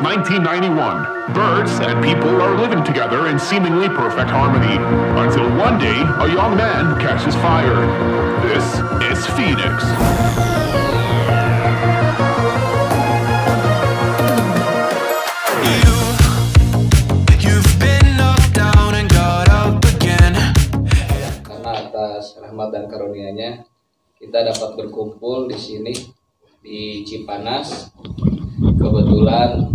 1991. Birds and people are living together in seemingly perfect harmony, until one day a young man catches fire. This is Phoenix. You've been knocked down and got up again. Karena atas rahmat dan karunia-Nya kita dapat berkumpul di sini di Cipanas. Kebetulan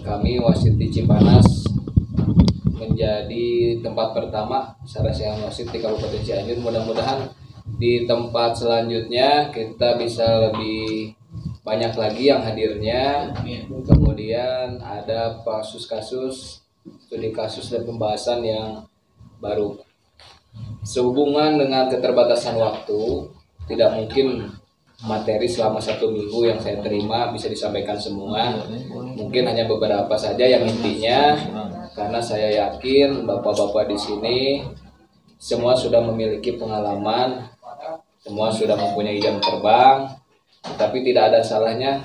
kami wasit di Cipanas menjadi tempat pertama Sarasiang wasit di Kabupaten Cianjur. Mudah-mudahan di tempat selanjutnya kita bisa lebih banyak lagi yang hadirnya. Kemudian ada kasus-kasus, studi kasus dan pembahasan yang baru. Sehubungan dengan keterbatasan waktu, tidak mungkin materi selama 1 minggu yang saya terima bisa disampaikan semua. Mungkin hanya beberapa saja yang intinya, karena saya yakin bapak-bapak di sini semua sudah memiliki pengalaman, semua sudah mempunyai jam terbang, tapi tidak ada salahnya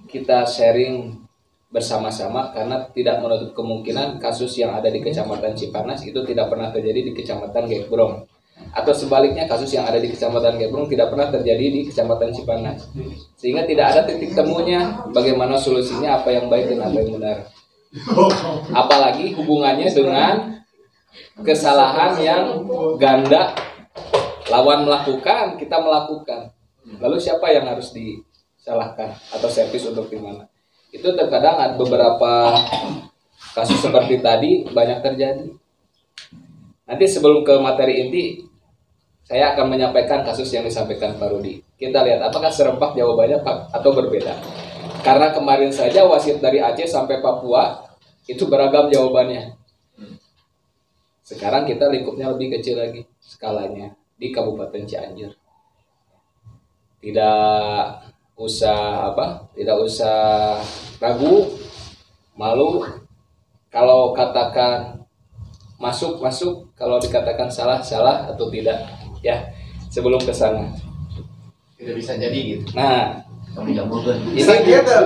kita sharing bersama-sama, karena tidak menutup kemungkinan kasus yang ada di Kecamatan Cipanas itu tidak pernah terjadi di Kecamatan Gekbrong. Atau sebaliknya, kasus yang ada di Kecamatan Gekbrong tidak pernah terjadi di Kecamatan Cipanas. Sehingga tidak ada titik temunya bagaimana solusinya, apa yang baik dan apa yang benar. Apalagi hubungannya dengan kesalahan yang ganda, lawan melakukan, kita melakukan. Lalu siapa yang harus disalahkan atau servis untuk di mana? Itu terkadang ada beberapa kasus seperti tadi banyak terjadi. Nanti sebelum ke materi inti, saya akan menyampaikan kasus yang disampaikan Pak Rudi. Kita lihat apakah serempak jawabannya atau berbeda. Karena kemarin saja wasit dari Aceh sampai Papua itu beragam jawabannya. Sekarang kita lingkupnya lebih kecil lagi skalanya di Kabupaten Cianjur. Tidak usah ragu, malu kalau katakan masuk, kalau dikatakan salah atau tidak, ya. Sebelum ke sana tidak bisa jadi gitu. Nah, Kami jambulkan. ini gitu.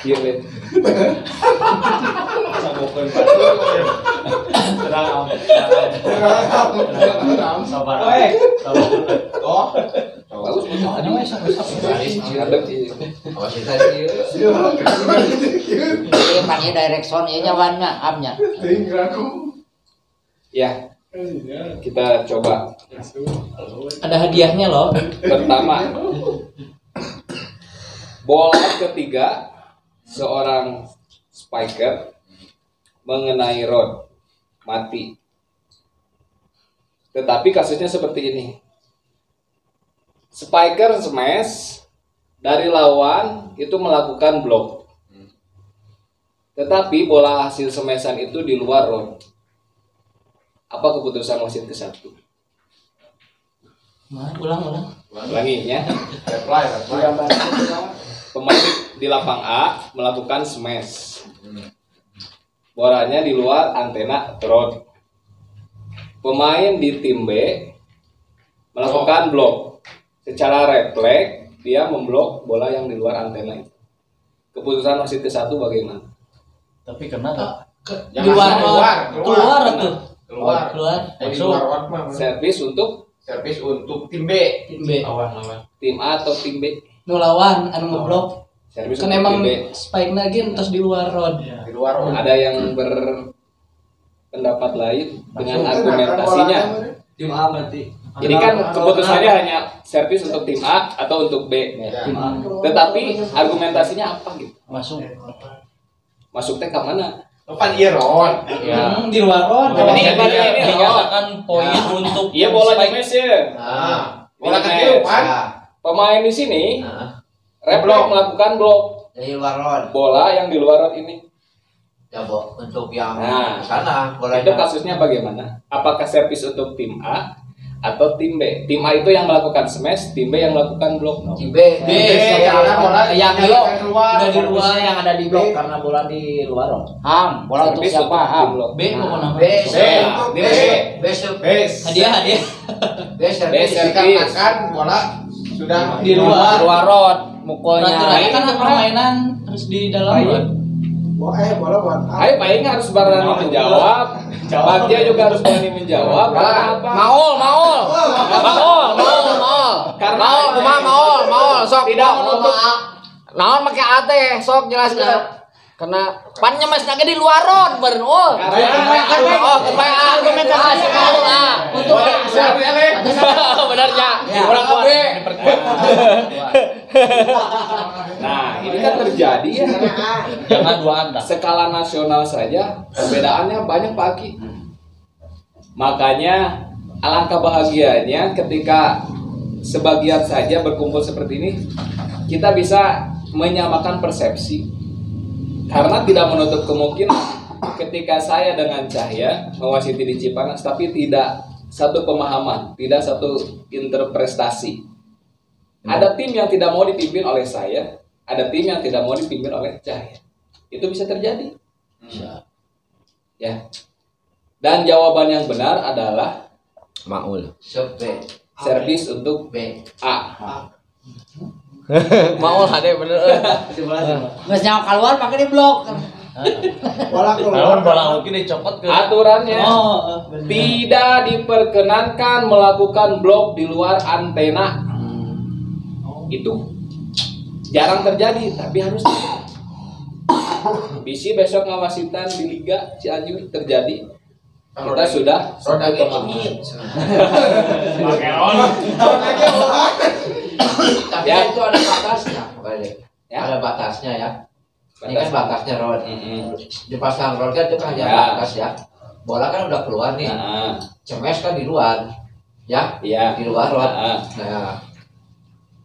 Iya, Sabar. bagus pakai direction ini warna amnya. ya. Kita coba. Ada hadiahnya loh. Pertama, bola ketiga seorang spiker mengenai rod mati. Tetapi kasusnya seperti ini. Spiker smash dari lawan itu melakukan blok. Tetapi bola hasil smashan itu di luar rod. Apa keputusan wasit ke-1? Ulang. Ulangi ya. Reply. Pemain di lapang A melakukan smash. Bolanya di luar antena rod. Pemain di tim B melakukan blok. Secara refleks dia memblok bola yang di luar antena itu. Keputusan wasit ke-1 bagaimana? Tapi kena nggak? Keluar. Masuk. Servis untuk tim B. tim A atau tim B? Nu lawan anu ngeblok. Servis Kan untuk emang tim B. spike lagi terus di luar rod. Di luar. Ada yang berpendapat lain dengan argumentasinya. Tim A berarti. Jadi kan keputusannya hanya servis untuk tim A atau untuk B. Tim A. Tetapi argumentasinya apa gitu? Masuk teh ke mana? Depan iya Ron. Ya. Di luar rod. Ini dinyatakan poin untuk Iya, bola spike. smash ya. Bola kecil kan. Pemain di sini refleks melakukan blok Dari luar rod. bola yang di luar rod ini. Coba untuk yang Nah, sana Itu bolanya. kasusnya bagaimana? Apakah servis untuk tim A atau tim B? Tim A itu yang melakukan smash, tim B yang melakukan blok. Di B. yang keluar. udah di luar yang ada di blok karena bola di luar dong. Ham, bola untuk Servis siapa? tim Ham. blok. B pokoknya. B. Untuk B. B. B. Base. Hadiah. B. B servis. Dikarenakan bola Sudah Di luar. Luar rod mukulnya. Peraturannya kan permainan harus di dalam rod. Ayo paling harus berani menjawab. Bagja juga harus berani menjawab. Karena apa? Maul. Karena Maul. Sok tidak menutup. Naon make ate sok jelaskeun. Karena pan nyemes lagi di luar rod bener. Argumentasi maul ah. Untuk Benernya. Orang KB. Nah, ini kan terjadi ya. Jangan dua anda. Skala nasional saja perbedaannya banyak Pak Aki. Makanya alangkah bahagianya ketika sebagian saja berkumpul seperti ini, kita bisa menyamakan persepsi. Karena tidak menutup kemungkinan ketika saya dengan Cahya mewasiti di Cipanas tapi tidak satu pemahaman, tidak satu interpretasi. Ada tim yang tidak mau dipimpin oleh saya, ada tim yang tidak mau dipimpin oleh Cahya. Itu bisa terjadi. Ya. Dan jawaban yang benar adalah Maul. servis untuk B. A. Maul hade bener. Nggak nyawa keluar pakai di blok. Lawan bola mungkin dicopot ke. Aturannya Bener. tidak diperkenankan melakukan blok di luar antena. Itu jarang terjadi, tapi harus. Bisi besok ngawasitan di Liga Cianjur terjadi. Kita sudah roda pemahaman. ini. Pakai on. Tapi Ya. itu ada batasnya, Balik. Ya. Ada batasnya ya. Ini kan batasnya rod. Mm-mm. Dipasang rod kan itu kan hanya Ya. batas ya. Bola kan udah keluar nih. Nah, Cemes kan di luar. Ya, iya. di luar rod. Nah, Nah,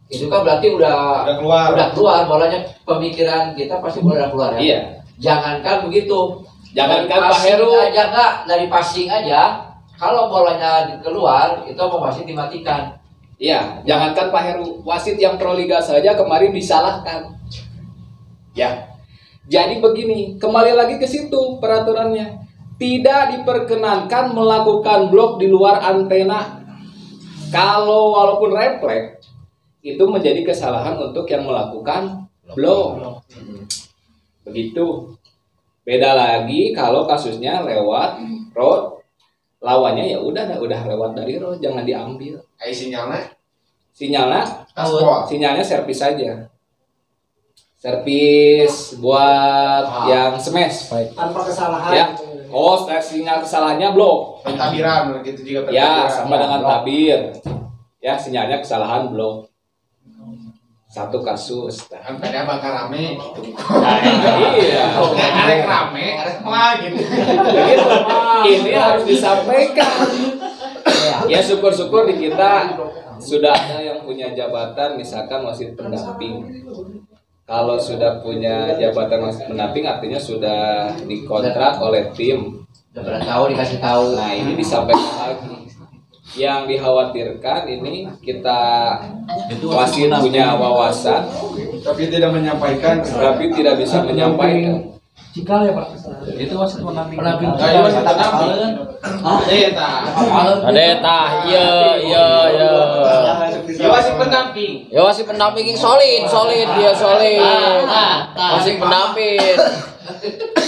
itu kan berarti udah Udah keluar. bolanya. Pemikiran kita pasti bola udah keluar ya. iya. Jangankan begitu. Jangankan Dari Pak passing Heru. aja enggak, dari passing aja. Kalau bolanya keluar, itu mau wasit dimatikan. Iya, jangankan Pak Heru, wasit yang Proliga saja kemarin disalahkan. Ya. Jadi begini, kembali lagi ke situ peraturannya. Tidak diperkenankan melakukan blok di luar antena. Kalau walaupun refleks, itu menjadi kesalahan untuk yang melakukan blok. Begitu. Beda lagi kalau kasusnya lewat road, lawannya ya udah lewat dari road, jangan diambil. Kayak sinyalnya. Sinyalnya servis saja. Servis buat yang smash. Tanpa kesalahan. Ya. Oh, sinyal kesalahannya blok. Pentabiran gitu juga. Ya, sama dengan tabir. Ya, sinyalnya kesalahan blok. Satu kasus. Kan tadi bakal rame gitu. Iya. Arek rame, arek mah gitu. Begitu. Ini harus disampaikan. Ya syukur-syukur di kita sudah ada yang punya jabatan misalkan wasit pendamping. Kalau sudah punya jabatan wasit pendamping artinya sudah dikontrak oleh tim. Udah pernah tahu dikasih tahu. Nah ini disampaikan lagi. Yang dikhawatirkan ini kita wasit punya wawasan Tapi tidak menyampaikan. tapi tidak bisa menyampaikan. Cikal ya Pak. Itu wasit pendamping. Ayo wasit pendamping. Eta. Adeta, iya. Ya wasit pendamping. Ya wasit pendamping yang solid dia solid. Wasit pendamping.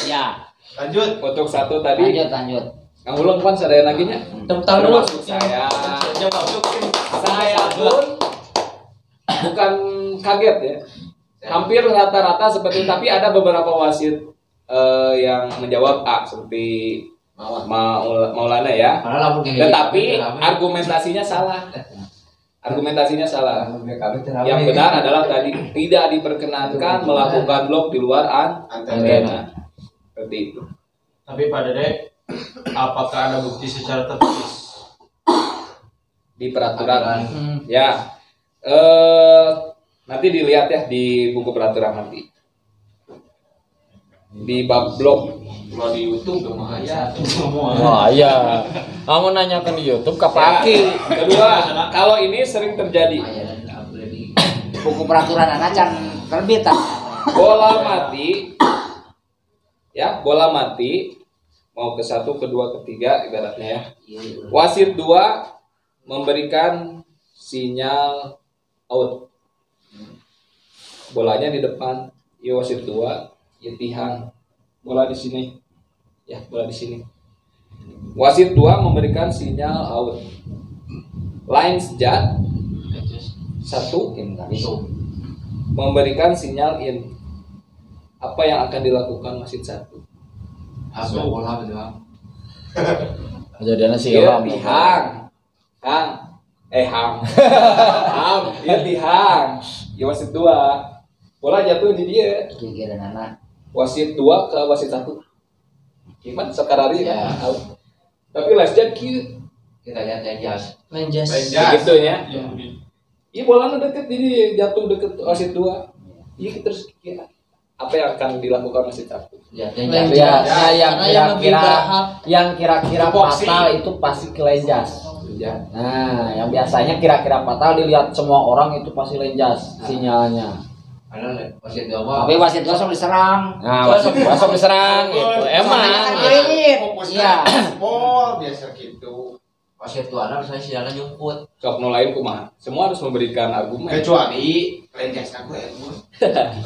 Ya. Lanjut. Untuk satu tadi Lanjut. Kang Ulung pan sadaya lagi nya. Tepuk tangan dulu. Termasuk saya. Saya pun bukan kaget ya. Hampir rata-rata seperti itu, tapi ada beberapa wasit yang menjawab A seperti Maulana ya. Padahal lamun kayak Tetapi gitu, rame. argumentasinya salah. Argumentasinya salah. Yang benar adalah tadi tidak diperkenankan melakukan blok di luar antena. Seperti itu. Tapi Pak Dede, apakah ada bukti secara tertulis? Di peraturan. Ya. Nanti dilihat ya di buku peraturan nanti. Di bab blok. Kalau di YouTube tuh mah ya. Wah iya. Kamu nanyakan di YouTube kapaki. Kedua, kalau ini sering terjadi. Buku peraturan anak can terbit. Bola mati. Ya, bola mati mau ke satu, kedua, ketiga ibaratnya ya. Wasit 2 memberikan sinyal out. Bolanya di depan, ieu wasit 2, ieu tihang. Bola di sini. Ya, bola di sini. Wasit 2 memberikan sinyal out. Lines judge 1 memberikan sinyal in. Apa yang akan dilakukan wasit 1? Ambil bola betul. Kejadiannya sih Dia Ilham. tihang. Dia tihang. Ya wasit 2. Bola jatuh di dia. Kira-kira anak. Wasit 2 ke wasit 1. Gimana sekarang ya? Out. Tapi last judge kieu. Kita lihat Lenjas. Begitu ya. Iya bola deket jadi jatuh deket wasit 2. Iya terus kira apa yang akan dilakukan wasit 1? Ya, Biasanya yang kira-kira fatal itu pasti ke Lenjas. Nah, yang biasanya kira-kira fatal dilihat semua orang itu pasti Lenjas sinyalnya. Ada wasit 2 mah. Tapi wasit 2 sok diserang. Nah, wasit masuk diserang gitu. Emang. Iya. Oh, biasa gitu. Wasit 2 anak saya sinyalnya nyumput. Sok nu lain kumaha? Semua harus memberikan argumen. Kecuali Lenjas aku ya.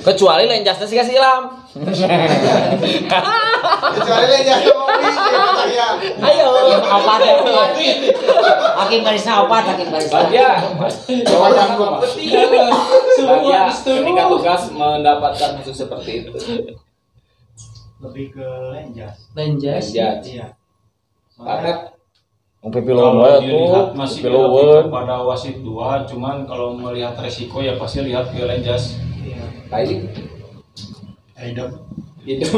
Kecuali Lenjasnya sih kasih Ilham. Kecuali Lenjas ngopi saya. Ayo. Apa deh? Hakim barisnya apa? Hakim barisnya. Bagia. Jawaban kompeti. Bagia ketika tugas mendapatkan kasus seperti itu. Lebih ke Lenjas. Lenjas. Iya. Patet. Kalau dilihat masih lebih pada wasit 2, cuman kalau melihat resiko ya pasti lihat ke Lenjas. Baik. Hidup. Hidup.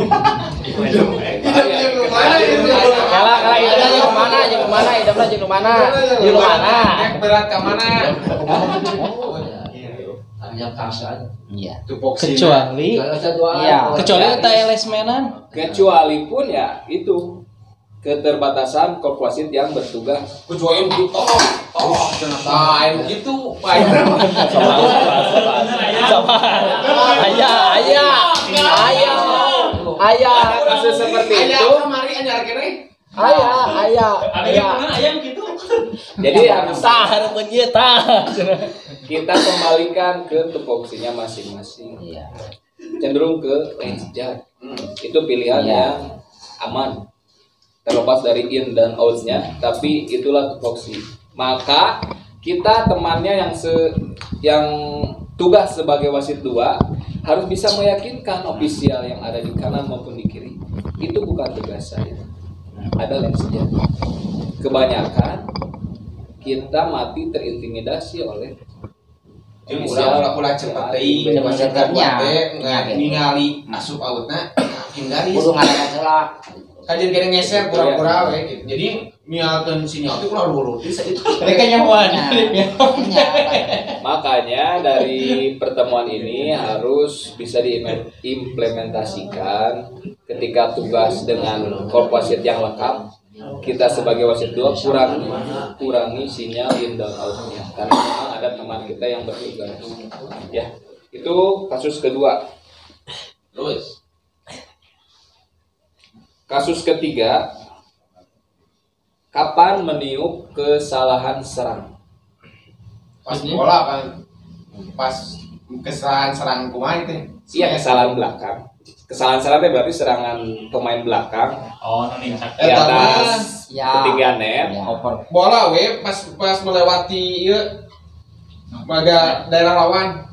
Kalah idamnya kemana? Di mana? Berat ke mana? Hanya kasar. Iya. Kecuali LS-menan. Kecuali pun ya itu keterbatasan klub wasit yang bertugas. Kecuali begitu. Gitu. Ayah. Kasus seperti itu. Mari anyar kene. Ayah. gitu. Jadi harus Harus kita kembalikan ke tupoksinya masing-masing. Iya. Cenderung ke range judge. Itu pilihan yang aman. Terlepas dari in dan out-nya, tapi itulah tupoksi. Maka kita temannya yang tugas sebagai wasit 2 harus bisa meyakinkan ofisial yang ada di kanan maupun di kiri. Itu bukan tugas saya. Ada range judge. Kebanyakan kita mati terintimidasi oleh Ulah cepet teh. Ningali asup outna hindari. Kudu ngadakan celah. Kajian kene ngeser pura-pura we gitu. Jadi mialkeun sinyal teh ulah luruti sakitu. Mereka nyamuan. Makanya dari pertemuan ini harus bisa diimplementasikan ketika tugas dengan klub wasit yang lengkap. Kita sebagai wasit 2 kurangi sinyal in dan out-nya karena memang ada teman kita yang bertugas. Ya, itu kasus kedua. Terus kasus ketiga, kapan meniup kesalahan serang? Pas bola kan. Pas kesalahan serang kumaha teh. Iya, kesalahan belakang. Kesalahan serang itu berarti serangan pemain belakang. Oh, nonincak. Di atas ketiga net. Bola we pas melewati ieu daerah lawan.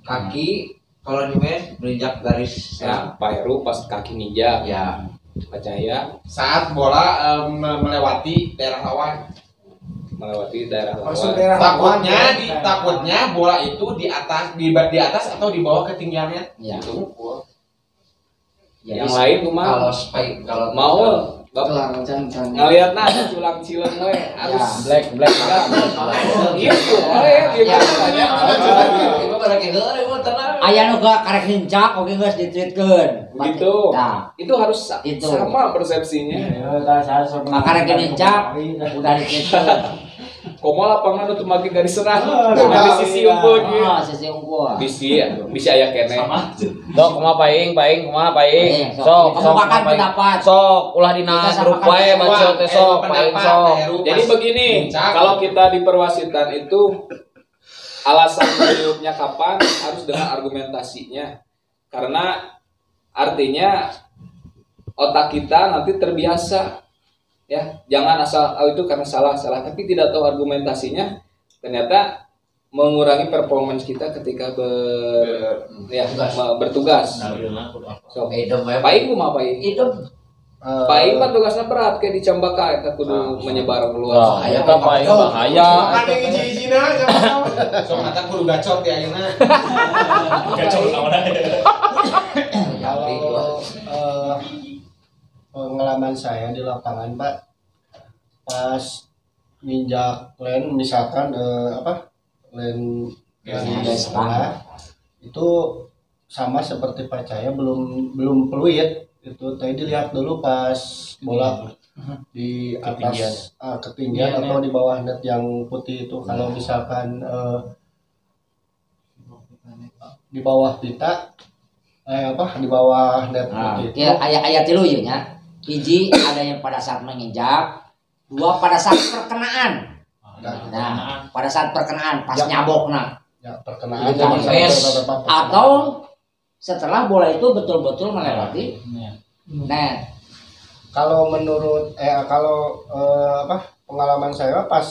Kaki kalau di main berinjak garis Ya, Pak Heru pas kaki ninja. ya. Pak Cahaya Saat bola melewati daerah lawan. melewati daerah lawan. Takutnya bola itu di atas atau di bawah ketinggiannya. Iya. Itu. Yang lain kumaha? Kalau spike kalau Mau Bapak ngelihat culang cileng we harus black. gitu. Gimana? itu pada kegeur mah tenang. Aya nu karek hincak oge geus ditreatkeun. Begitu. Nah, Itu harus Itu. sama persepsinya. karek hincak udah ditreatkeun. Komo lapangan untuk make garis serang. Di sisi unggul gitu. Sisi unggul. Bisa aya kene. Dok, kumaha paing. Sok Kemukakan pendapat. Sok ulah dina grup wae baca teh sok paing sok. Jadi begini, kalau kita di perwasitan itu alasan meniupnya kapan harus dengan argumentasinya, karena artinya otak kita nanti terbiasa, ya jangan asal itu karena salah tapi tidak tahu argumentasinya, ternyata mengurangi performance kita ketika bertugas. So, paling kumaha paling Itu paling kan tugasnya berat kayak di Cambaka kita kudu menyebar keluar. Eta paling bahaya. Makan yang hiji-hijina sama. Sok kata kudu gacor di ayeuna. Gacor lawan. Kalau pengalaman saya di lapangan Pak, pas ninjak land misalkan land dari sekolah itu sama seperti Pak Cahya belum peluit itu tadi dilihat dulu pas bola di atas ketinggian atau di bawah net yang putih itu. Kalau misalkan di bawah pita di bawah net putih itu ya ayat tilu nya. Hiji ada yang pada saat menginjak, dua pada saat perkenaan. Nah, pada saat perkenaan pas nyabok perkenaan atau setelah bola itu betul-betul melewati net. Kalau menurut pengalaman saya pas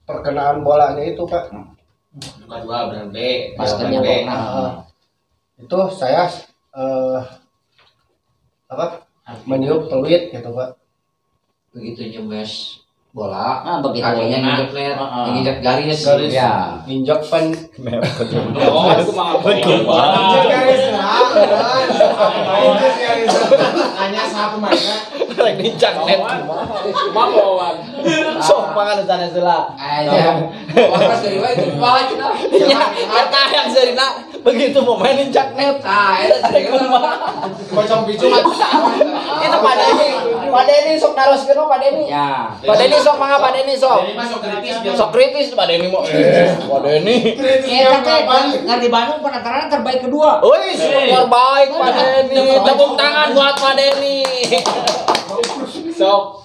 perkenaan bolanya itu Pak, Dua berarti Pas nyabok itu saya meniup peluit gitu Pak. Begitu nyembes bola, begitu kakinya nginjek net, nginjek garis, ya. Injak pen Oh, aku mah hanya satu mainnya. Rek dincak net. mah bawan. Sok pangan sana heula. aja. Orang dari wae itu baca dah. Ya, eta yang serina begitu mau main dincak net. Nah, itu serius. Kocok bicu Itu Pak Deni sok naroskeun Pak Deni. Ya. Pak Deni sok mangga Pak Deni sok. Jadi masuk kritis biasa. Sok kritis Pak Deni mau. Pak Deni. Ngerti Bandung penataran terbaik kedua. Wih, terbaik Pak Deni. Tepuk tangan buat Pak Deni. So,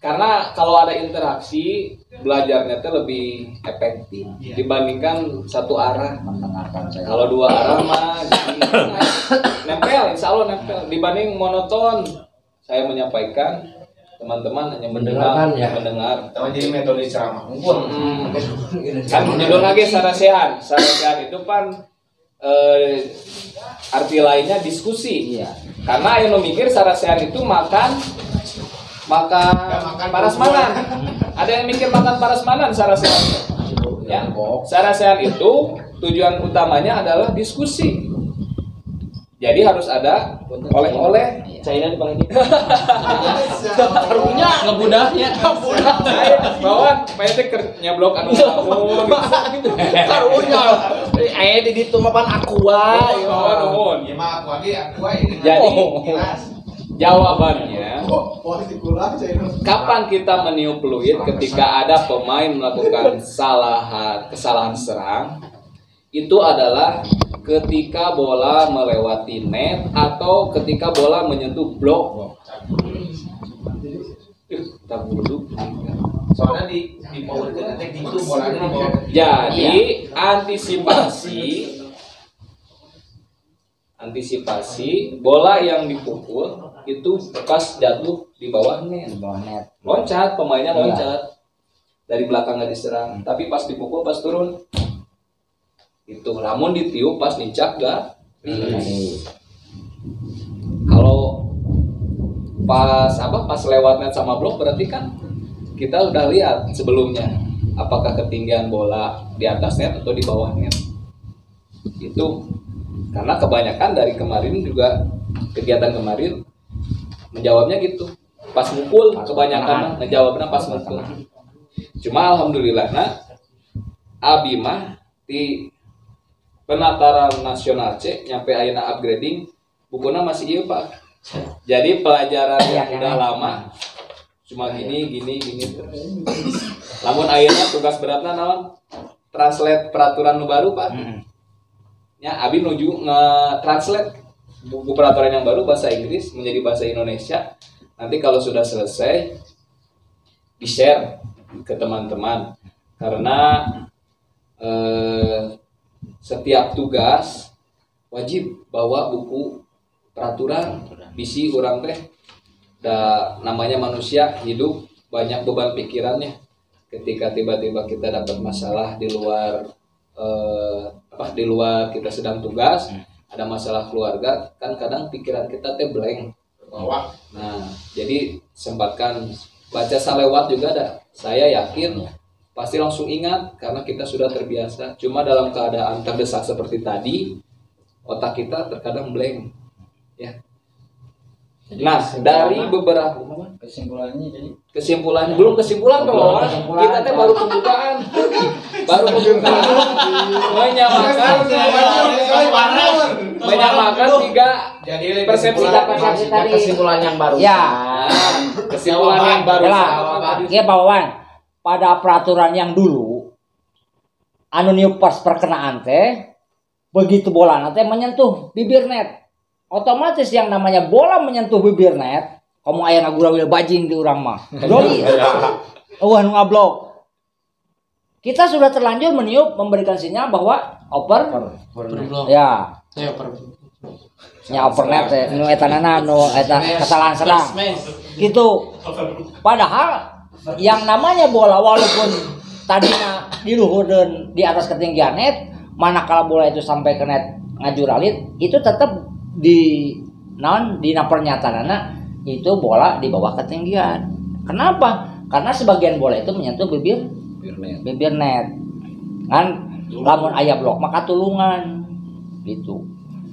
karena kalau ada interaksi belajarnya itu lebih efektif dibandingkan satu arah. Mendengarkan saya. Kalau dua arah mah jadi nempel, insya Allah nempel. Dibanding monoton, saya menyampaikan, teman-teman hanya mendengar. Tahu jadi metode ceramah. Kan judul lagi sarasehan. Sarasehan itu kan arti lainnya diskusi. Iya. Karena yang mikir sarasehan itu makan parasmanan. Ada yang mikir makan parasmanan sarasehan. Ya. Sarasehan itu tujuan utamanya adalah diskusi. Jadi harus ada oleh-oleh. China di paling Karunya ngebudahnya. Bawaan PT nyablok anu sampun. karunya. Di ditu mapan aqua. Bawaan nuhun. Ya mah aku ini. Jadi jawabannya kapan kita meniup peluit ketika ada pemain melakukan kesalahan serang, itu adalah ketika bola melewati net atau ketika bola menyentuh blok. Tak dulu. Soalnya di power ketek itu bolanya di bawah. Jadi antisipasi bola yang dipukul itu pas jatuh di bawah net. Loncat, pemainnya loncat. Dari belakang nggak diserang, tapi pas dipukul pas turun. Itu namun ditiup pas nincak gak. Kalau pas lewat net sama blok berarti kan kita udah lihat sebelumnya apakah ketinggian bola di atas net atau di bawah net. Itu karena kebanyakan dari kemarin juga kegiatan kemarin menjawabnya gitu. Pas mukul kebanyakan ngejawabnya pas mukul. Cuma alhamdulillah abi mah di penataran nasional C nyampe ayeuna upgrading bukunya masih ieu Pak. Jadi pelajaran yang udah lama cuma gini. Lamun ayeuna tugas beratna naon? Translate peraturan nu baru Pak. Ya abi nuju nge-translate buku peraturan yang baru bahasa Inggris menjadi bahasa Indonesia. Nanti kalau sudah selesai di-share ke teman-teman. Karena setiap tugas wajib bawa buku peraturan bisi orang teh. Namanya manusia hidup banyak beban pikirannya. Ketika tiba-tiba kita dapat masalah di luar di luar kita sedang tugas, ada masalah keluarga, kan kadang pikiran kita teh blank. Nah, jadi sempatkan baca salewat juga ada. Saya yakin pasti langsung ingat karena kita sudah terbiasa. Cuma dalam keadaan terdesak seperti tadi, otak kita terkadang blank. Ya. Nah, dari beberapa kesimpulannya belum kesimpulan kalau kita teh baru pembukaan. menyamakan tiga persepsi tadi. Kesimpulan yang baru. Ya. Kesimpulan yang baru. Ya, Pak Wawan. Pada peraturan yang dulu anu niup pas perkenaan teh begitu bola nanti menyentuh bibir net, otomatis yang namanya bola menyentuh bibir net, kamu aya ngagurawil bajing di urang mah. Doli. Nu ngablok. Kita sudah terlanjur meniup memberikan sinyal bahwa ya. Nya overnet nu eta kesalahan serang. Gitu. Padahal yang namanya bola walaupun tadinya di luhur dan di atas ketinggian net, manakala bola itu sampai ke net ngajuralit, itu tetap di pernyataannya itu bola di bawah ketinggian. Kenapa? Karena sebagian bola itu menyentuh bibir net. Kan lamun aya blok maka tulungan gitu.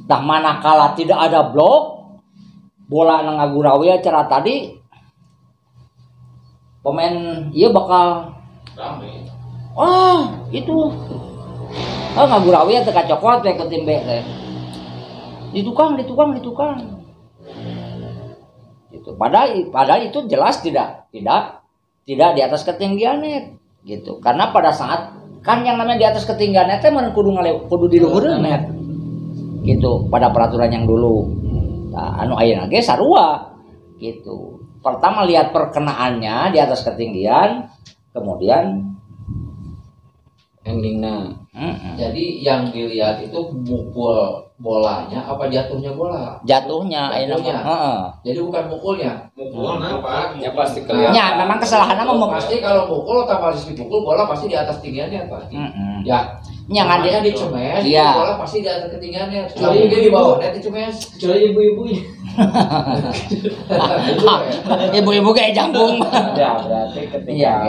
Nah, manakala tidak ada blok, bola ngagurawi acara tadi pemain iya bakal rame. Itu ngagurawi teh kacokot teh ke tim B teh. Ditukang. Gitu. Padahal itu jelas tidak di atas ketinggian net gitu. Karena pada saat kan yang namanya di atas ketinggian net teh kudu di luhur net. Gitu pada peraturan yang dulu. Nah, anu ayeuna ge sarua gitu. Pertama lihat perkenaannya di atas ketinggian, kemudian endingnya. Jadi yang dilihat itu mukul bolanya apa jatuhnya bola? Jatuhnya. Jadi bukan mukulnya. Mukulnya Pak. Ya pasti kelihatan. Ya memang kesalahannya pasti kalau mukul otomatis dipukul bola pasti di atas tinggiannya Pak. Ya. Yang dia dicemes, iya. bola pasti di atas ketinggiannya. Kecuali dia di bawah net dicemes. Kecuali ibu-ibu. Ibu-ibu kayak jambung. Ya, berarti ketika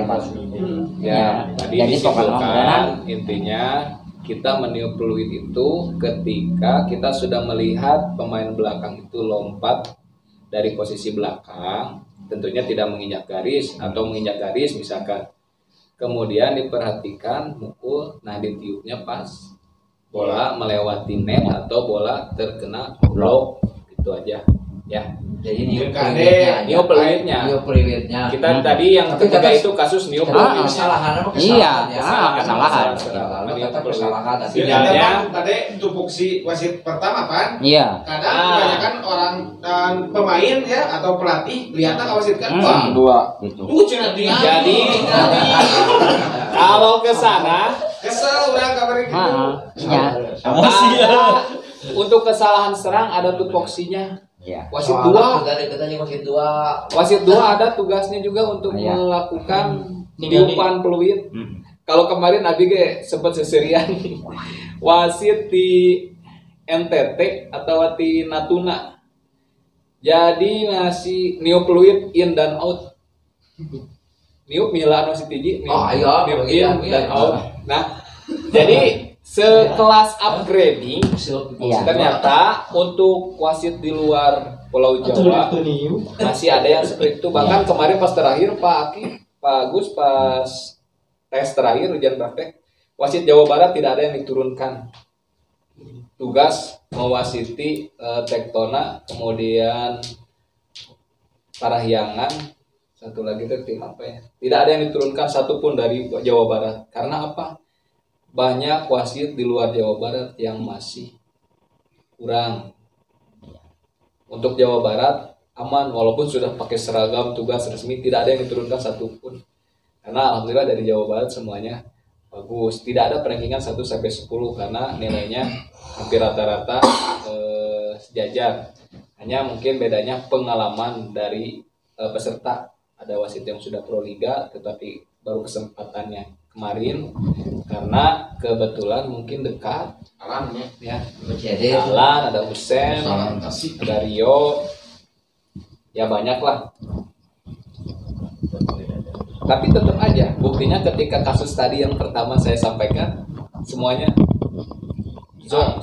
Tadi disimpulkan intinya kita meniup peluit itu ketika kita sudah melihat pemain belakang itu lompat dari posisi belakang, tentunya tidak menginjak garis atau menginjak garis misalkan. Kemudian diperhatikan mukul, nah ditiupnya pas bola melewati net atau bola terkena blok, gitu aja ya. Jadi niup peluitnya. Kita tadi yang ketiga itu kasus niup peluit. Kesalahan apa kesalahan? Iya, kesalahan. Kesalahan. Sebenarnya tadi tupoksi wasit pertama kan? Iya. Kadang kebanyakan orang dan pemain ya atau pelatih lihatnya wasit kan dua Gitu. Jadi kalau ke sana kesel udah kabarin gitu. Untuk kesalahan serang ada tupoksinya. Ya. Wasit 2 wasit 2 ada tugasnya juga untuk melakukan niupan peluit. Kalau kemarin Abi sempat seserian wasit di NTT atau di Natuna. Jadi masih niup peluit in dan out. Niup mila anu sitiji, niup in dan out. Nah, jadi sekelas upgrading ternyata untuk wasit di luar Pulau Jawa masih ada yang seperti itu. Bahkan kemarin pas terakhir Pak Agus pas tes terakhir ujian praktek wasit Jawa Barat tidak ada yang diturunkan tugas mewasiti Tektona, kemudian Parahyangan, satu lagi itu tim apa ya, tidak ada yang diturunkan satupun dari Jawa Barat. Karena apa? Banyak wasit di luar Jawa Barat yang masih kurang. Untuk Jawa Barat aman walaupun sudah pakai seragam tugas resmi, tidak ada yang diturunkan satupun. Karena alhamdulillah dari Jawa Barat semuanya bagus. Tidak ada perankingan 1 sampai 10 karena nilainya hampir rata-rata sejajar. Hanya mungkin bedanya pengalaman dari peserta. Ada wasit yang sudah pro liga tetapi baru kesempatannya kemarin karena kebetulan mungkin dekat ya. Alan, ada Husen, ada Rio, ya banyak lah. Tapi tetap aja buktinya ketika kasus tadi yang pertama saya sampaikan semuanya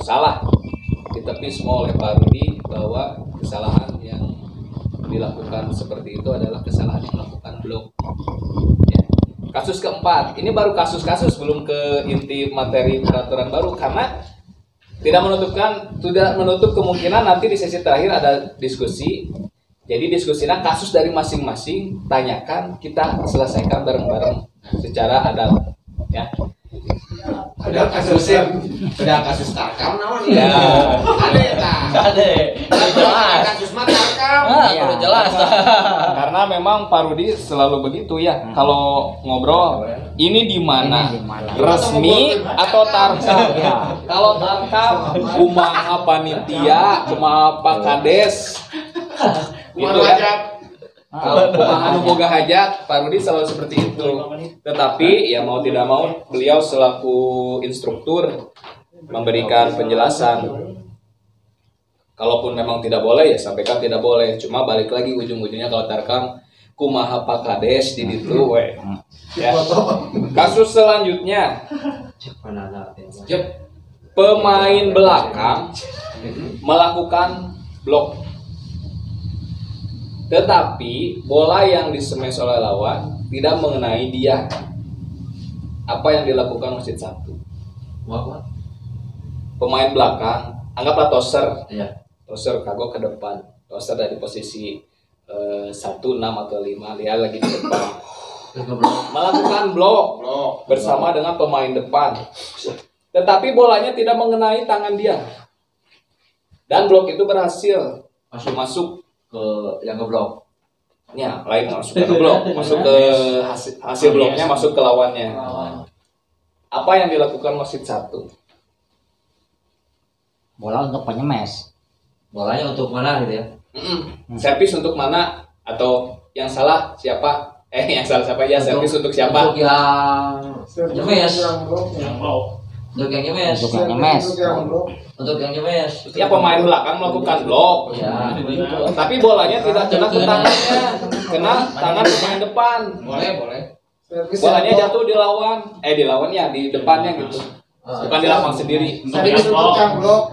salah, ditepis semua oleh Pak Rudi bahwa kesalahan yang dilakukan seperti itu adalah kesalahan yang melakukan blok. Ya. Kasus keempat, ini baru kasus-kasus belum ke inti materi peraturan baru karena tidak menutup kemungkinan nanti di sesi terakhir ada diskusi. Jadi diskusinya kasus dari masing-masing, tanyakan, kita selesaikan bareng-bareng secara adil, ya. Ada kasus tarkam naon ya? Ada. Jelas. Kasus mah tarkam. Udah jelas. Karena memang Pak Rudi selalu begitu ya. Kalau ngobrol, ini di mana? Resmi atau tarkam? Ya. Kalau tarkam, kumaha panitia, kumaha Pak Kades. Gitu ya. Kalau anu boga hajat, Pak Rudi selalu seperti itu. Tetapi ya mau tidak mau beliau selaku instruktur memberikan penjelasan. Kalaupun memang tidak boleh ya sampaikan tidak boleh. Cuma balik lagi ujung-ujungnya kalau tarkam kumaha Pak Kades di ditu we. Ya. Kasus selanjutnya. Pemain belakang melakukan blok. Tetapi bola yang disemes oleh lawan tidak mengenai dia. Apa yang dilakukan wasit 1? Pemain belakang, anggaplah toser. Iya. Toser kagok ke depan. Toser dari posisi 1, 6 atau 5, dia lagi di depan. Melakukan blok bersama dengan pemain depan. Tetapi bolanya tidak mengenai tangan dia. Dan blok itu berhasil masuk ke yang ngeblok. Ya, lain masuk ke blok, masuk ke hasil bloknya masuk ke lawannya. Apa yang dilakukan wasit 1? Bola untuk penyemes. Bolanya untuk mana gitu ya? Servis untuk mana? Atau yang salah siapa? Yang salah siapa ya? Servis untuk siapa? Untuk yang nyemes. Yang blok. Untuk yang nyemes. Untuk yang nyemes. Ya pemain belakang melakukan blok. Ya. Tapi bolanya tidak kena ke tangannya, kena tangan pemain depan. Boleh. Bolanya jatuh di lawan. Di lawannya di depannya gitu. Bukan di lapang sendiri. Servis untuk yang blok.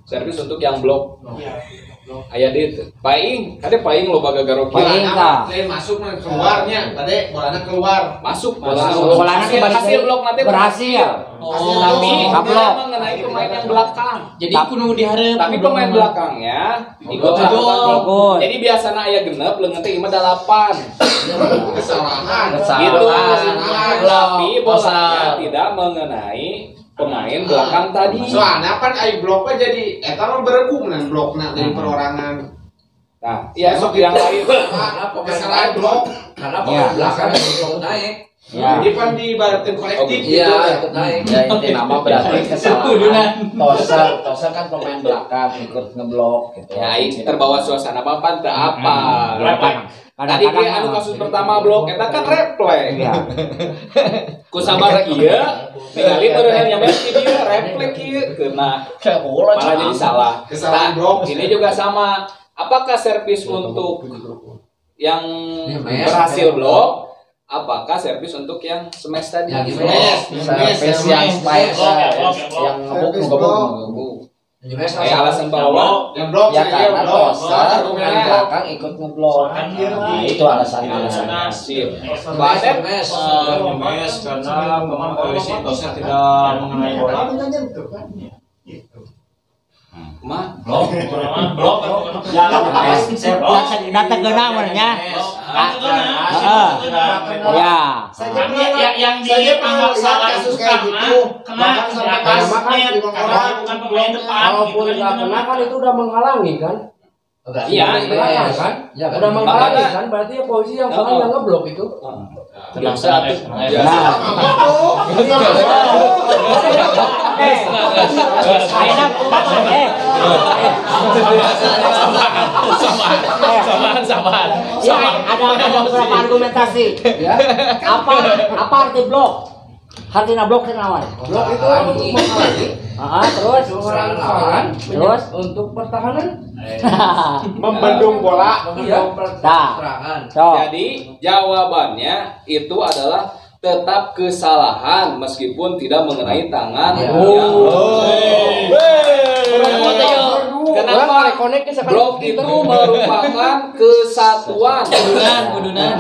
Servis untuk yang blok. Aya di paing, kade paing lo baga garo Paing kah? Masuk keluarnya, tadi bolanya keluar. Masuk Bolanya hasil blok nanti berhasil. Tapi tidak mengenai pemain yang belakang. Jadi kudu dihareup. Tapi pemain belakangnya ikut Ikut. Jadi biasanya aya genep leungeun teh imah 8. Kesalahan. Gitu. Tapi bolanya tidak mengenai pemain belakang tadi. Soalnya kan ai bloknya jadi eta mah beregum nan blokna dari perorangan. Nah, ya sok yang lain. Kesalahan blok Karena pemain belakang belum naik. Ya. jadi kan diibaratkan kolektif gitu. Iya, ikut naik. Ya itu nama berarti kesalahan. Toser kan pemain belakang ikut ngeblok gitu. Ya, terbawa suasana papan teu apa. Tadi Kadang-kadang anu kasus pertama blok eta kan replay. Iya. Ku sabar kieu, ningali beureuhan nyampe di dieu replay kieu kena. Malah jadi salah. Kesalahan Nah, blok. ini juga sama. Apakah servis untuk yang berhasil blok? Apakah servis untuk yang smash tadi? Yang Servis yang spike yang ngebuk. Alasan bahwa Yang blok Ya saya karena blok. toser pemain belakang ikut ngeblok. Nah, itu alasannya. sip. Nyemes. Nyemes karena memang polisi toser tidak mengenai bola. Blok. Data kena namanya. Ya. Yang dianggap salah itu kena di atas net karena bukan pemain depan. Kalaupun nggak kena kan itu udah menghalangi kan? Iya, kan? Ya, Udah menghalangi kan berarti ya posisi yang salah yang ngeblok itu. Tenang saja. Sabar. Ya, ada beberapa argumentasi. Ya. Apa arti blok? Artinya blok itu nawan. Blok itu untuk menghalangi. Terus untuk pertahanan. Membendung bola. Jadi jawabannya itu adalah tetap kesalahan meskipun tidak mengenai tangan. Kenapa? Blok itu merupakan kesatuan.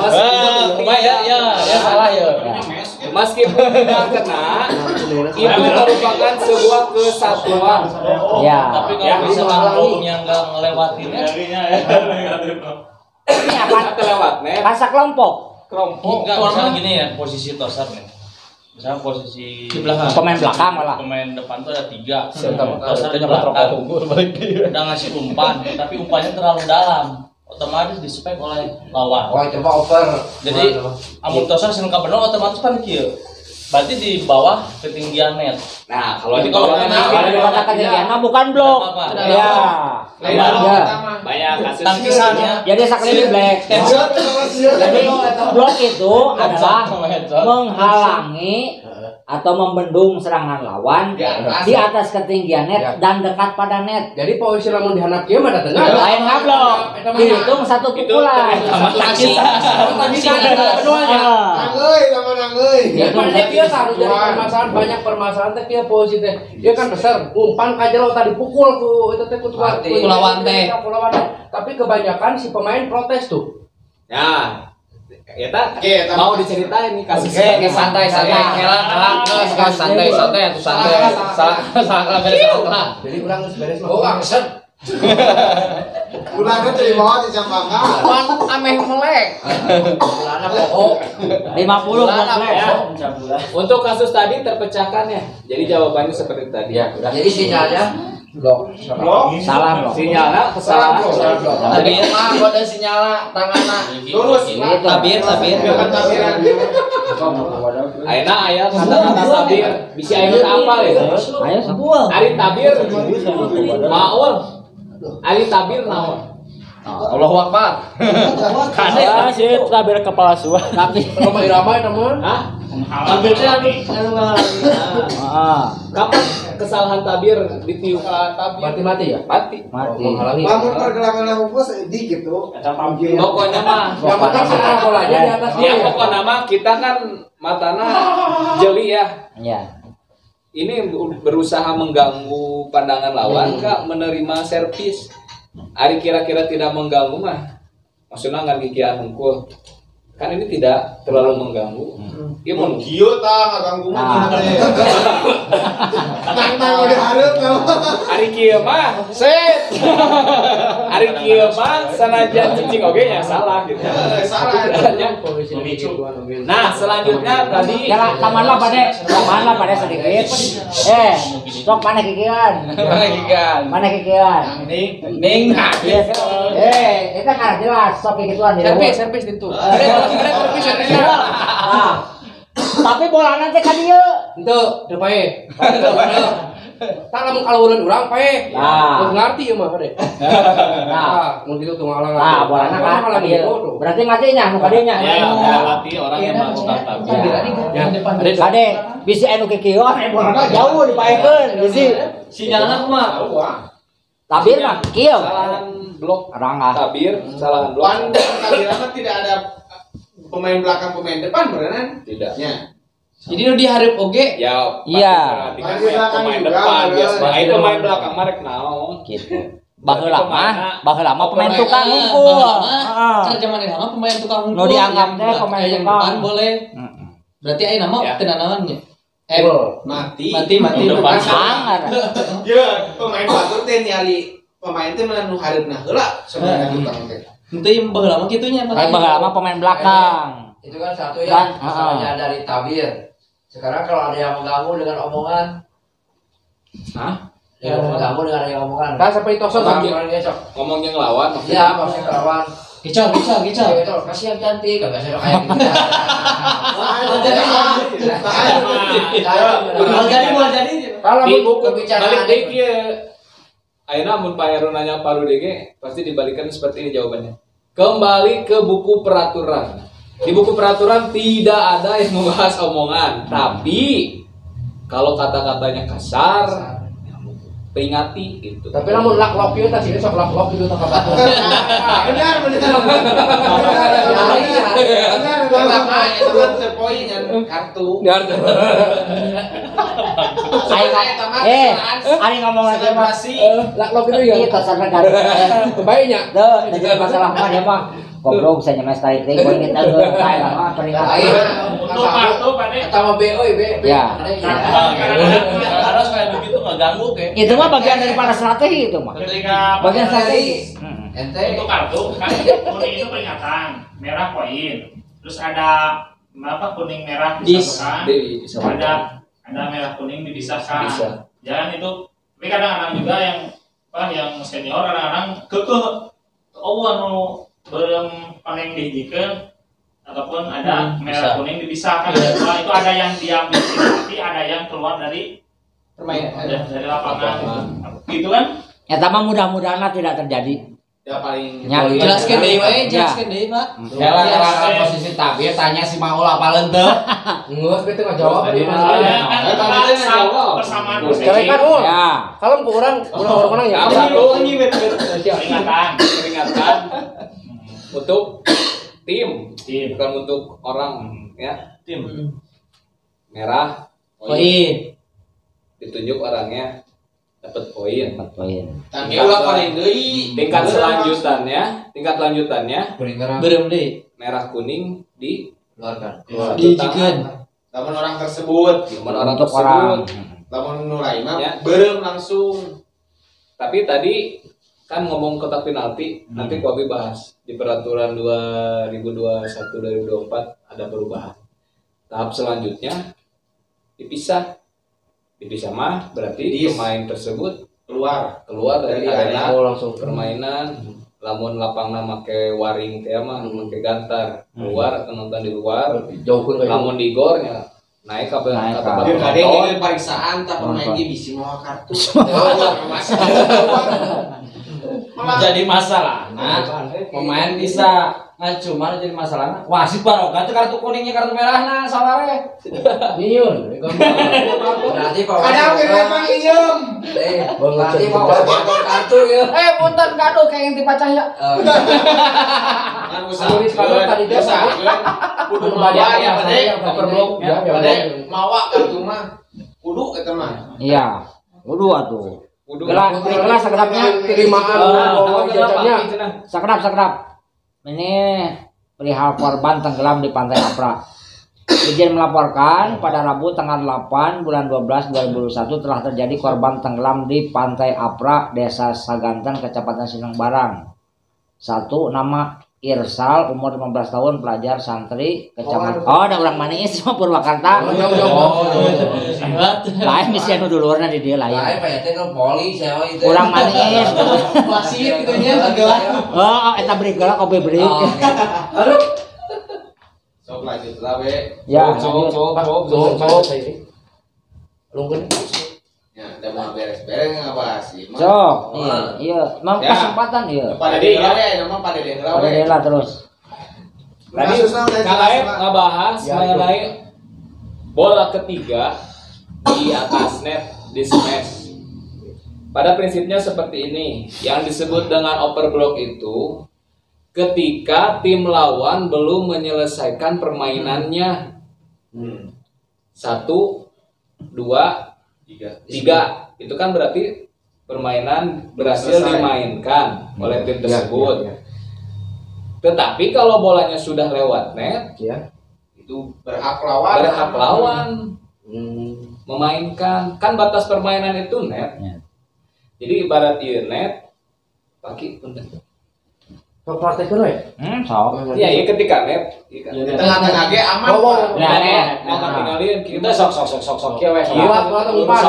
Meskipun salah ya. Meskipun tidak kena, itu merupakan sebuah kesatuan. Ya. Tapi kalau bisa ngomongnya nggak ngelewatinnya. Ini apa? Kelewat, nih. Masa kelompok. Enggak, misalnya gini ya, posisi tosar nih. Misalnya posisi pemain belakang malah. Pemain depan tuh ada 3. Tosar di belakang. Udah ngasih umpan, tapi umpannya terlalu dalam. Otomatis dispek oleh lawan. Wah, coba over. Jadi amun tosar sing bener otomatis kan kieu. Berarti di bawah ketinggian net. Nah, kalau di bawah ketinggian mah bukan blok. Ya. Banyak kasus tangkisannya. Jadi sakit di black. Jadi blok itu adalah menghalangi atau membendung serangan lawan di atas ketinggian net dan dekat pada net. Jadi posisi lamun dihanap kieu mah datang. Lain ngablok. Dihitung satu pukulan. Dia harus dari permasalahan banyak permasalahan teh kieu posisi teh. Dia kan besar umpan ka jero tadi pukul ku itu teh ku lawan teh. Tapi kebanyakan si pemain protes tuh. Ya. Eta mau diceritain nih kasusnya. Santai. Santai salah. Jadi kurang beres mah. Oh, angset. Ulah kan dari bawah dicampangkan. Ameh melek. Bulana pokok 50 ya. Untuk kasus tadi terpecahkan ya. Jadi jawabannya seperti tadi. Ya, jadi sinyalnya blok. Salah blok. Sinyalnya kesalahan. Tadi mah kode sinyal tanganna. Lurus. Tabir. Ayeuna aya kata-kata tabir. Bisa ayeuna apa ya? Ayo sebuah. Ari tabir. Maul. Ari tabir naon? Allahu Akbar. Kada sih tabir kepala suah. Tapi Roma Irama itu mah. Hah? Tabir teh anu kapan kesalahan tabir ditiup tabir? Mati ya? Mati. Lamun pergelangan hupus dikit tuh. Pokoknya mah Yang penting sekarang bolanya di atas ya pokoknya mah kita kan matana jeli ya. ya. Ini berusaha mengganggu pandangan lawan kak menerima servis. Ari kira-kira tidak mengganggu mah maksudnya nggak kikian hungkul. Kan ini tidak terlalu mengganggu. Ieu mun Kieu tah ngaganggu mah teh. Nang udah hareup kalau. ari kieu mah set. Ari kieu mah sanajan cicing oge nya salah gitu. Salah. Nah, selanjutnya tadi Ya tamanlah pada sedikit. Sok mana kikian? Mana kikian? Ning. Itu kan jelas sok kikituan di servis itu. Tapi bola nanti kan dia. Itu udah pae. Tak lamun kalaureun urang pae. Geus ngarti ieu mah kade. Nah, mun kitu tong alang. Nah, bolana kan dia. Berarti matinya nu kadenya. Ya, melewati orang yang melakukan tabir. Kade bisi anu kikieuan bolana jauh dipaekeun bisi. Sinyalna kumaha? Tabir mah kieu. kesalahan blok Rangga. tabir, kesalahan blok. Pan tabirana tidak ada pemain belakang pemain depan beneran? Tidaknya. Jadi nu dihareup oge Ya, Iya. Pemain depan biasa. Ai pemain belakang marek naon? Gitu. Baheula mah pemain tukang ngumpul. Cara zaman lama pemain tukang Nu dianggap teh pemain yang tukang. depan boleh. Berarti aya nama teu naonnya. Mati. Depan Sangar. Ya, pemain batur teh nyari pemain teh mana nu hareupna heula sebenarnya tukang teh. Henteu yang baheula mah kitunya. Baheula mah pemain belakang. Itu kan satu ya, Dan, misalnya dari tabir. Sekarang kalau ada yang mengganggu dengan omongan, Ya kamu dengan yang ngomongan. Kan sampai tosok ngomong yang lawan maksudnya. Iya, maksudnya lawan. Kicau. Kasihan cantik, gak bisa kayak gitu. Jadi. Kalau buku balik deh ya. Ayeuna mun Pak Heru nanya Pak Rudy pasti dibalikan seperti ini jawabannya. Kembali ke buku peraturan. Di buku peraturan tidak ada yang membahas omongan, tapi kalau kata-katanya kasar, peringati gitu. Tapi namun lak-lok itu tadi sok lak-lok itu tak apa. Benar. Benar. Itu kan terpoin kartu. Ari ngomong lagi mah. Lak-lok itu ya. Itu sarana garu. Kebayanya. Tuh, jadi masalah mah dia mah. Goblok bisa nyemes tarik teh poin kita kae lah peringatan. Untuk kartu pada Sama BO Ya. Harus kayak begitu nggak ganggu ke. Itu mah bagian daripada strategi itu mah. ketika Bagian strategi. untuk kartu kan kuning itu peringatan, merah poin. Terus ada kuning merah disatukan. Ada merah kuning dipisahkan. Jangan itu. Tapi kadang-kadang juga yang senior kadang-kadang belum paling dihijikeun ataupun ada merah kuning dipisahkan. Itu ada yang diambil nanti ada yang keluar dari permainan dari lapangan gitu kan. Ya tambah mudah-mudahan tidak terjadi. Ya paling jelaskan deh, Pak. Kalau posisi tabir tanya si Maul apa lenteu. Ngeus bete ngajawab. Persamaan Cerekan Ya. Kalau kurang ya. Peringatan untuk tim, bukan untuk orang ya. Tim. Merah Poin. ditunjuk orangnya dapat poin. Tingkat lanjutannya Berem deui. merah kuning dikeluarkan. Dijikeun. lamun orang tersebut, Untuk orang. lamun nulai mah Ya. berem langsung. Tapi tadi kan ngomong kotak penalti, nanti Kobi bahas di peraturan 2021-2024 ada perubahan. Tahap selanjutnya dipisah mah berarti pemain tersebut keluar dari arena langsung permainan. Lamun lapangna make waring teh mah make gantar keluar atau nonton di luar. Lamun di gornya naik ke tempat Kadang pariksaan tak pemain dia bisi mau kartu. Jadi masalah. Nah, pemain bisa cuma jadi masalahnya. Wasit baroga teh kartu kuningnya kartu merahna saware. Nyieun. Berarti Pak. Kadang memang iem. Berarti Pak kartu ya. Punten kado kayak yang tipe cahaya. Kan usaha tadi desa. Kudu mawa ya pada overblock ya pada mawa kartu mah. Kudu eta mah. Iya. Kudu atuh. Kelas sekedapnya Sakedap. Ini perihal korban tenggelam di Pantai Apra. Izin melaporkan pada Rabu tanggal 8 bulan 12 2021 telah terjadi korban tenggelam di Pantai Apra, Desa Saganten, Kecamatan Sineng Barang. 1. Nama Irsal, umur 15 tahun, pelajar santri, kecamatan. Oh, ada orang manis mah Purwakarta. Lain misi anu dulurna di dieu lain. Lain Pak ya teh poli saya itu. Kurang manis. Wasit gitu nya. Oh, eta break lah kopi break. Aduh. Sok lanjut lah we. Ya, Cok. Lungkeun. Ya, udah mau beres-beres ngabas sih. Sok. Iya, mau kesempatan ieu. Pada dia we, nama pada dia we. Pada terus. Tadi Kalaep ngebahas mengenai bola ketiga di atas net di smash. Pada prinsipnya seperti ini, yang disebut dengan overblock itu ketika tim lawan belum menyelesaikan permainannya. 1, 2, 3. Itu kan berarti permainan berhasil dimainkan oleh tim tersebut. Tetapi kalau bolanya sudah lewat net, Itu berhak lawan. Memainkan. Kan batas permainan itu net. Jadi ibarat ieu net paki punten. Praktekkeun we. Sok. Iya, ketika net. Tengah-tengah ge aman. Ya, net. Mau tinggalin kita sok kieu we. Umpan.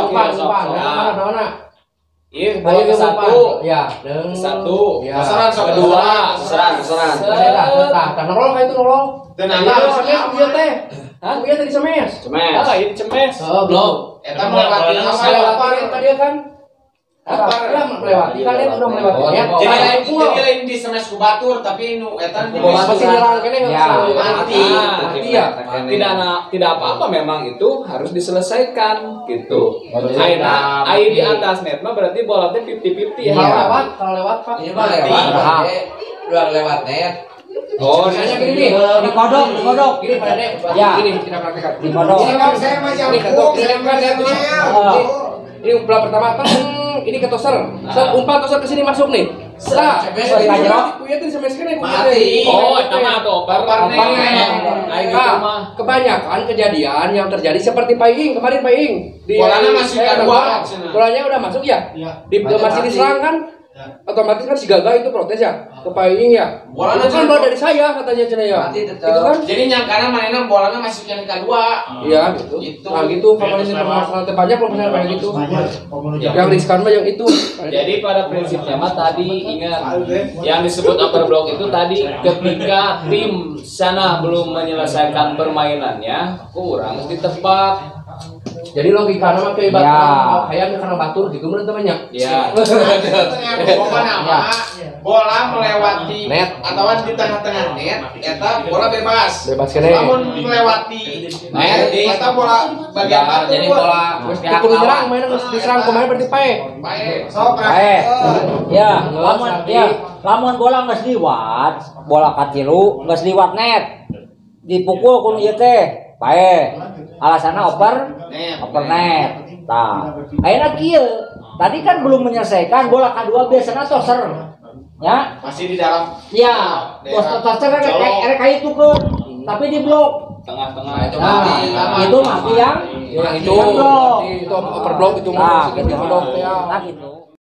Iya, bola ke satu. Ya, Satu. Ya. Sasaran kedua. Sasaran. Tah, nolong ka itu nolong. Tenang Iya, semes dia teh. Hah? Dia tadi semes. Cemes. Ini cemes. Oh, belum. Eta melewati Melewati tadi kan. Melewati kalian udah melewati. Jadi lain di semes ku batur tapi nu eta masih nyerang kene Mati. Iya. Tidak apa-apa memang itu harus diselesaikan gitu. Aina di atas net mah berarti bola teh 50-50 ya. Kalau lewat Pak. Ini mah lewat. Udah lewat net. Oh, misalnya gini nih, di kodok, gini pada dek, ya, gini kita praktekkan, di kodok. Saya masih ini umpan pertama, ini ke toser, umpan toser kesini masuk nih. Setelah, kuya tuh sama sekali mati. Oh, nama atau oper? Kebanyakan kejadian yang terjadi seperti Paing kemarin Paing. Bolanya masih kedua. Bolanya udah masuk ya? Masih diserang kan? Otomatis kan si Gaga itu protes ya ke Paing ya. Bolanya kan bola dari saya katanya cina ya. Itu kan. Jadi nyangkana mainan bolanya masuk yang kedua. Iya gitu. Nah gitu kalau ini permasalahan banyak kalau misalnya kayak gitu. Yang riskan mah yang itu. Jadi pada prinsipnya mah tadi ingat yang disebut upper block itu tadi ketika tim sana belum menyelesaikan permainannya kurang ditebak. Jadi logikanya mah kayak batur, kayak karena batur gitu menurut temannya. Iya. Bola melewati net atau di tengah-tengah net, eta bola bebas. Bebas kene. Namun melewati net, eta bola bagian batur. Jadi bola kudu nyerang main diserang pemain berarti pae. Pae. Ya, lamun bola geus liwat, bola katilu geus liwat net. Dipukul kun ieu teh pae. Alasannya oper net. Tah, ayeuna kieu. Tadi kan belum menyelesaikan bola kedua biasanya toser. Ya, masih di dalam. Ya, toser kayak itu kan. Tapi di blok tengah-tengah itu mati. Itu mati yang itu oper blok itu masih di blok ya. Nah gitu.